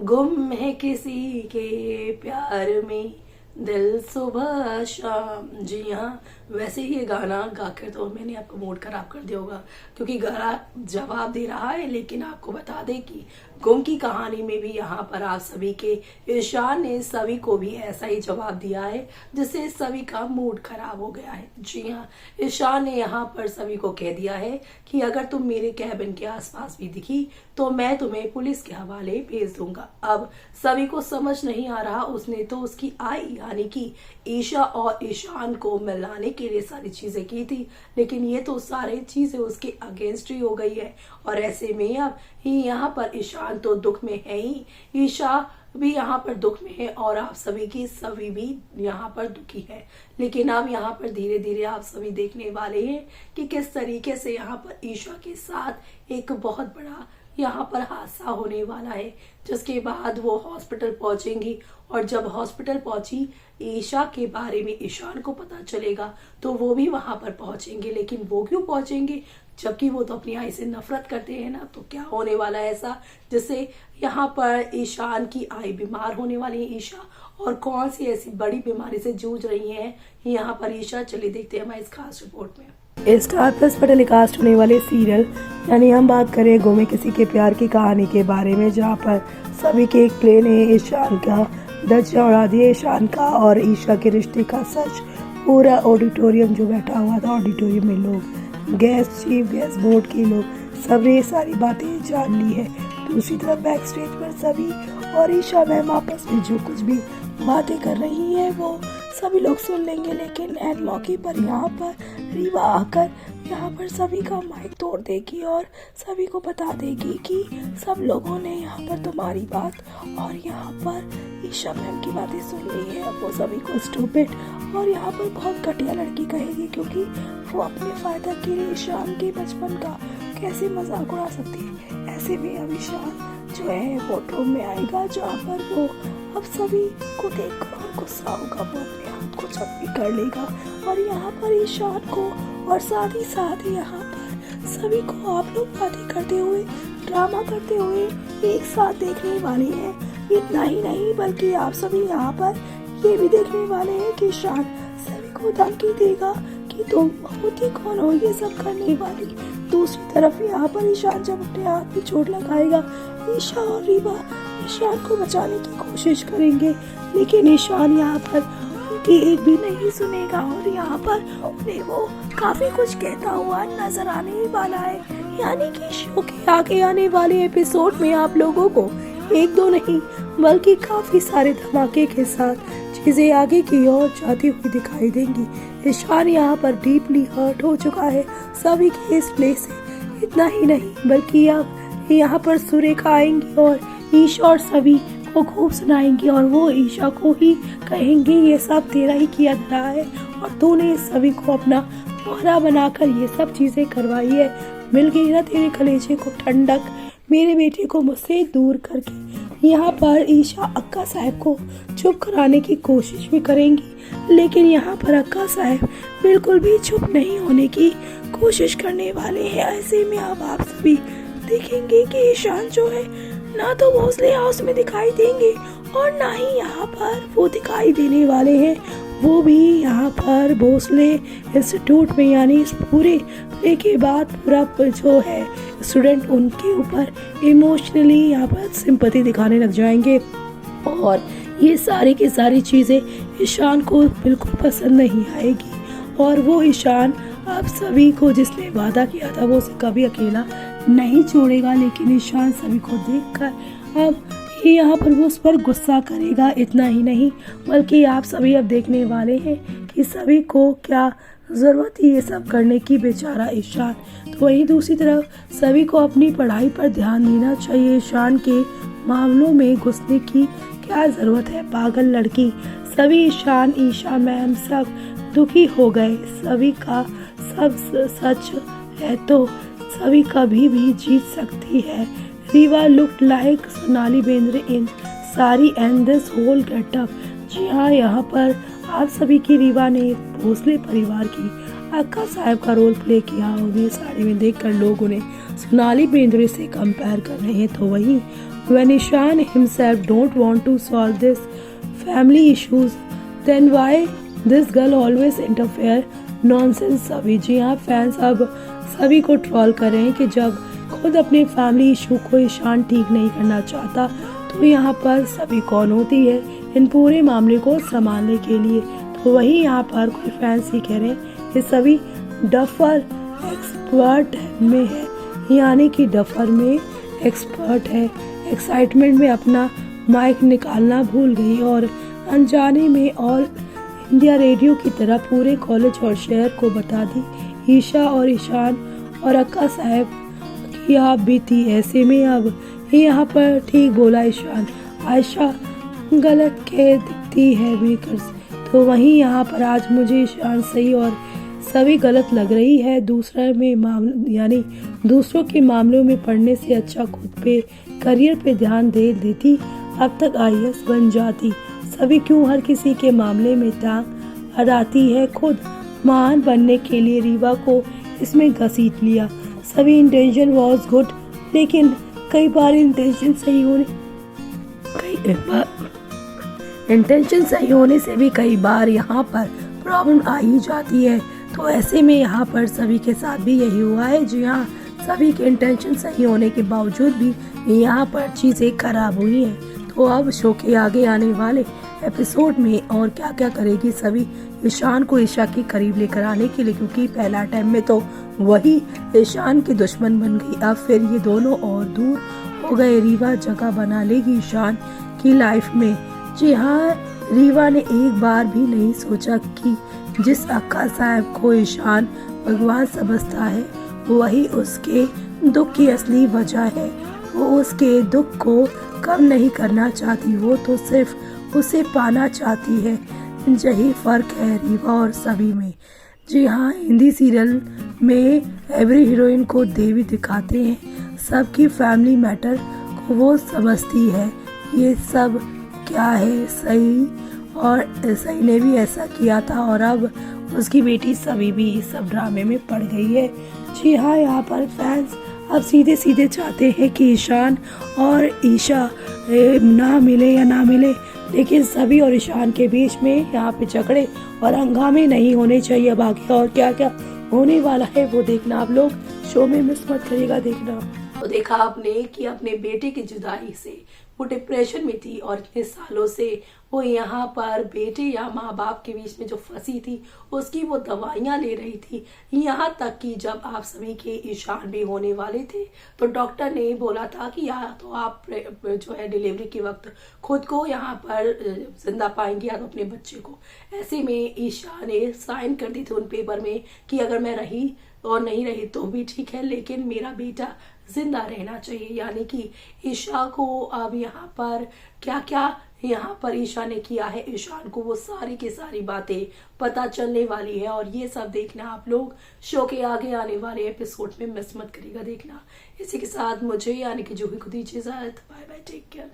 गुम है किसी के प्यार में दिल सुबह शाम। जी हाँ, वैसे ही ये गाना गाकर तो मैंने आपका मूड खराब कर दिया होगा, क्योंकि गाना जवाब दे रहा है। लेकिन आपको बता दें कि गुम की कहानी में भी यहाँ पर आप सभी के ईशान ने सभी को भी ऐसा ही जवाब दिया है, जिससे सभी का मूड खराब हो गया है। जी हाँ, ईशान ने यहाँ पर सभी को कह दिया है कि अगर तुम मेरे कैबिन के आसपास भी दिखी तो मैं तुम्हें पुलिस के हवाले भेज दूंगा। अब सभी को समझ नहीं आ रहा, उसने तो उसकी आई यानी कि ईशा और ईशान को मिलाने के लिए सारी चीजें की थी, लेकिन ये तो सारी चीजें उसके अगेंस्ट ही हो गई है। और ऐसे में अब यहाँ पर ईशान तो दुख में है ही, ईशा भी यहाँ पर दुख में है और आप सभी की सभी भी यहाँ पर दुखी है। लेकिन अब यहाँ पर धीरे धीरे आप सभी देखने वाले हैं कि किस तरीके से यहाँ पर ईशा के साथ एक बहुत बड़ा यहाँ पर हादसा होने वाला है, जिसके बाद वो हॉस्पिटल पहुंचेंगी। और जब हॉस्पिटल पहुंची ईशा के बारे में ईशान को पता चलेगा तो वो भी वहां पर पहुंचेंगे। लेकिन वो क्यों पहुंचेंगे, जबकि वो तो अपनी आई से नफरत करते हैं ना। तो क्या होने वाला है ऐसा जिससे यहाँ पर ईशान की आई बीमार होने वाली है ईशा, और कौन सी ऐसी बड़ी बीमारी से जूझ रही है यहाँ पर ईशा, चलिए देखते हैं हमारी इस खास रिपोर्ट में। स्टार प्लस पर टेलीकास्ट होने वाले सीरियल यानी हम बात करें गुम है किसी के प्यार की कहानी के बारे में, जहाँ पर सभी के एक प्ले ने ईशान का धज्जियां उड़ा दिए। ईशान का और ईशा के रिश्ते का सच पूरा ऑडिटोरियम जो बैठा हुआ था, ऑडिटोरियम में लोग, गेस्ट, चीफ गेस्ट, बोर्ड के लोग, सबने ये सारी बातें जान ली है। दूसरी तरफ बैक स्टेज पर सभी और ईशा मैम आपस में जो कुछ भी बातें कर रही हैं वो सभी लोग सुन लेंगे। लेकिन एन मौके पर यहाँ पर रीवा आकर यहाँ पर सभी का माइक तोड़ देगी और सभी को बता देगी कि सब लोगों ने यहाँ पर तुम्हारी बात और यहाँ पर ईशा मैम की बातें सुन ली है। वो सभी को स्टूपिड और यहाँ पर बहुत घटिया लड़की कहेगी, क्योंकि वो अपने फायदा के लिए ईशान के बचपन का कैसे मजाक उड़ा सकती है। ऐसे में अब ईशान जो है वोटरूम में आएगा, जहाँ पर वो अब सभी को देखकर और गुस्सा होगा, वो अपने हाथ को जख्मी कर लेगा। और यहाँ पर ईशान को और साथ ही यहाँ पर सभी को आप लोग बातें करते हुए, ड्रामा करते हुए एक साथ देखने वाले हैं। इतना ही नहीं बल्कि आप सभी यहाँ पर ये भी देखने वाले हैं कि ईशान सभी को धमकी देगा कि तुम होती कौन हो ये सब करने वाली। दूसरी तरफ यहाँ पर ईशान जब अपने हाथ में चोट लगाएगा, ईशा और रीवा ईशान को बचाने की कोशिश करेंगे, लेकिन ईशान यहाँ पर उनकी एक भी नहीं सुनेगा और यहाँ पर उन्हें वो काफी कुछ कहता हुआ नजर आने वाला है। यानी कि शो के आगे आने वाले एपिसोड में आप लोगों को एक दो नहीं बल्कि काफी सारे धमाके के साथ चीजें आगे की ओर जाती हुई दिखाई देंगी। ईशान यहाँ पर डीपली हर्ट हो चुका है सभी के इस प्ले से। इतना ही नहीं बल्कि अब यहाँ पर सुरेखा आएंगी और ईशा और सभी को खूब सुनाएंगी और वो ईशा को ही कहेंगे ये सब तेरा ही किया धरा है और तूने सभी को अपना मोहरा बनाकर ये सब चीजें करवाई है। मिल गई ना तेरे कलेजे को ठंडक, मेरे बेटे को मुझसे दूर करके। यहाँ पर ईशा अक्का साहब को चुप कराने की कोशिश भी करेंगी, लेकिन यहाँ पर अक्का साहब बिल्कुल भी चुप नहीं होने की कोशिश करने वाले हैं। ऐसे में अब आप सभी देखेंगे कि ईशान जो है ना तो भोसले हाउस में दिखाई देंगे और ना ही यहाँ पर वो दिखाई देने वाले हैं, वो भी यहाँ पर भोसले इंस्टीट्यूट में। यानी इस पूरे प्ले के बाद पूरा जो है स्टूडेंट उनके ऊपर इमोशनली यहाँ पर सिंपैथी दिखाने लग जाएंगे और ये सारी की सारी चीज़ें ईशान को बिल्कुल पसंद नहीं आएगी। और वो ईशान आप सभी को जिसने वादा किया था वो उसे कभी अकेला नहीं छोड़ेगा, लेकिन ईशान सभी को देखकर अब यहाँ पर वो उस पर गुस्सा करेगा। इतना ही नहीं बल्कि आप सभी अब देखने वाले हैं कि सभी को क्या ज़रूरत है ये सब करने की, बेचारा ईशान। तो वहीं दूसरी तरफ सभी को अपनी पढ़ाई पर ध्यान देना चाहिए। ईशान के मामलों में घुसने की क्या ज़रूरत है, पागल लड़की। सभी ईशान, ईशा मैम सब दुखी हो गए। सभी का सब सच है तो सभी कभी भी जीत सकती है। Reeva look like Sonali Bendre in sari and this whole getup. जी हाँ, यहाँ पर आप सभी की रीवा ने भोसले परिवार की अक्का साहब का रोल प्ले किया। उन्हें साड़ी में देखकर लोग उन्हें सोनाली बेंद्रे से कंपेयर कर रहे हैं। तो वहीं When Ishan himself don't want to solve this family issues, then why this girl always interfere? Nonsense सभी। जी हाँ फैंस अब सभी को ट्रोल कर रहे हैं कि जब खुद अपने फैमिली इशू को ईशान ठीक नहीं करना चाहता तो यहाँ पर सभी कौन होती है इन पूरे मामले को संभालने के लिए। तो वही यहाँ पर कोई फैंस ही कह रहे हैं कि सभी डफर एक्सपर्ट में है, यानी कि डफर में एक्सपर्ट है। एक्साइटमेंट में अपना माइक निकालना भूल गई और अनजाने में ऑल इंडिया रेडियो की तरह पूरे कॉलेज और शहर को बता दी ईशा और ईशान और अक्का साहब की आप भी थी। ऐसे में अब यहाँ पर ठीक बोला ईशान, आयशा गलत कह दिखती है बेकर्स। तो वहीं यहाँ पर आज मुझे ईशान सही और सभी गलत लग रही है। यानी दूसरों के मामलों में पढ़ने से अच्छा खुद पे करियर पे ध्यान दे देती, अब तक IAS बन जाती। सभी क्यों हर किसी के मामले में टांग अड़ाती है, खुद महान बनने के लिए रीवा को इसमें घसीट लिया। सभी इंटेंशन वॉज गुड, लेकिन कई बार इंटेंशन सही होने से भी कई बार यहाँ पर प्रॉब्लम आ ही जाती है। तो ऐसे में यहाँ पर सभी के साथ भी यही हुआ है। जी हाँ, सभी के इंटेंशन सही होने के बावजूद भी यहाँ पर चीज़ें खराब हुई हैं। तो अब शो के आगे आने वाले एपिसोड में और क्या क्या करेगी सभी ईशान को ईशा के करीब लेकर आने के लिए, क्योंकि पहला टाइम में तो वही ईशान की दुश्मन बन गई, अब फिर ये दोनों और दूर हो गए। रीवा जगह बना लेगी ईशान की लाइफ में। जी हाँ, रीवा ने एक बार भी नहीं सोचा कि जिस अक्का साहब को ईशान भगवान समझता है वही उसके दुख की असली वजह है। वो उसके दुख को कम नहीं करना चाहती, वो तो सिर्फ उसे पाना चाहती है। यही फर्क है रीवा और सभी में। जी हाँ, हिंदी सीरियल में एवरी हीरोइन को देवी दिखाते हैं, सबकी फैमिली मैटर को वो समझती है। ये सब क्या है, सही और सही ने भी ऐसा किया था और अब उसकी बेटी सभी भी इस सब ड्रामे में पड़ गई है। जी हाँ, यहाँ पर फैंस अब सीधे सीधे चाहते हैं कि ईशान और ईशा ना मिले या ना मिले, लेकिन सभी और ईशान के बीच में यहाँ पे झगड़े और हंगामे नहीं होने चाहिए। बाकी और क्या क्या होने वाला है वो देखना आप लोग शो में मिस मत करिएगा देखना। तो देखा आपने कि अपने बेटे की जुदाई से वो डिप्रेशन में थी और इतने सालों से वो यहाँ पर बेटे या माँ बाप के बीच में जो फंसी थी उसकी वो दवाइयाँ ले रही थी। यहाँ तक कि जब आप सभी के ईशान भी होने वाले थे तो डॉक्टर ने बोला था कि या तो आप जो है डिलीवरी के वक्त खुद को यहाँ पर जिंदा पाएंगे या तो अपने बच्चे को। ऐसे में ईशा ने साइन कर दी थी उन पेपर में कि अगर मैं रही और नहीं रही तो भी ठीक है, लेकिन मेरा बेटा जिंदा रहना चाहिए। यानी कि ईशा को अब यहाँ पर क्या क्या यहाँ पर ईशा ने किया है ईशान को, वो सारी की सारी बातें पता चलने वाली है। और ये सब देखना आप लोग शो के आगे आने वाले एपिसोड में मिस मत करिएगा देखना। इसी के साथ मुझे यानी कि जो भी खुद ही चीज़ आए, बाय बाय, टेक केयर।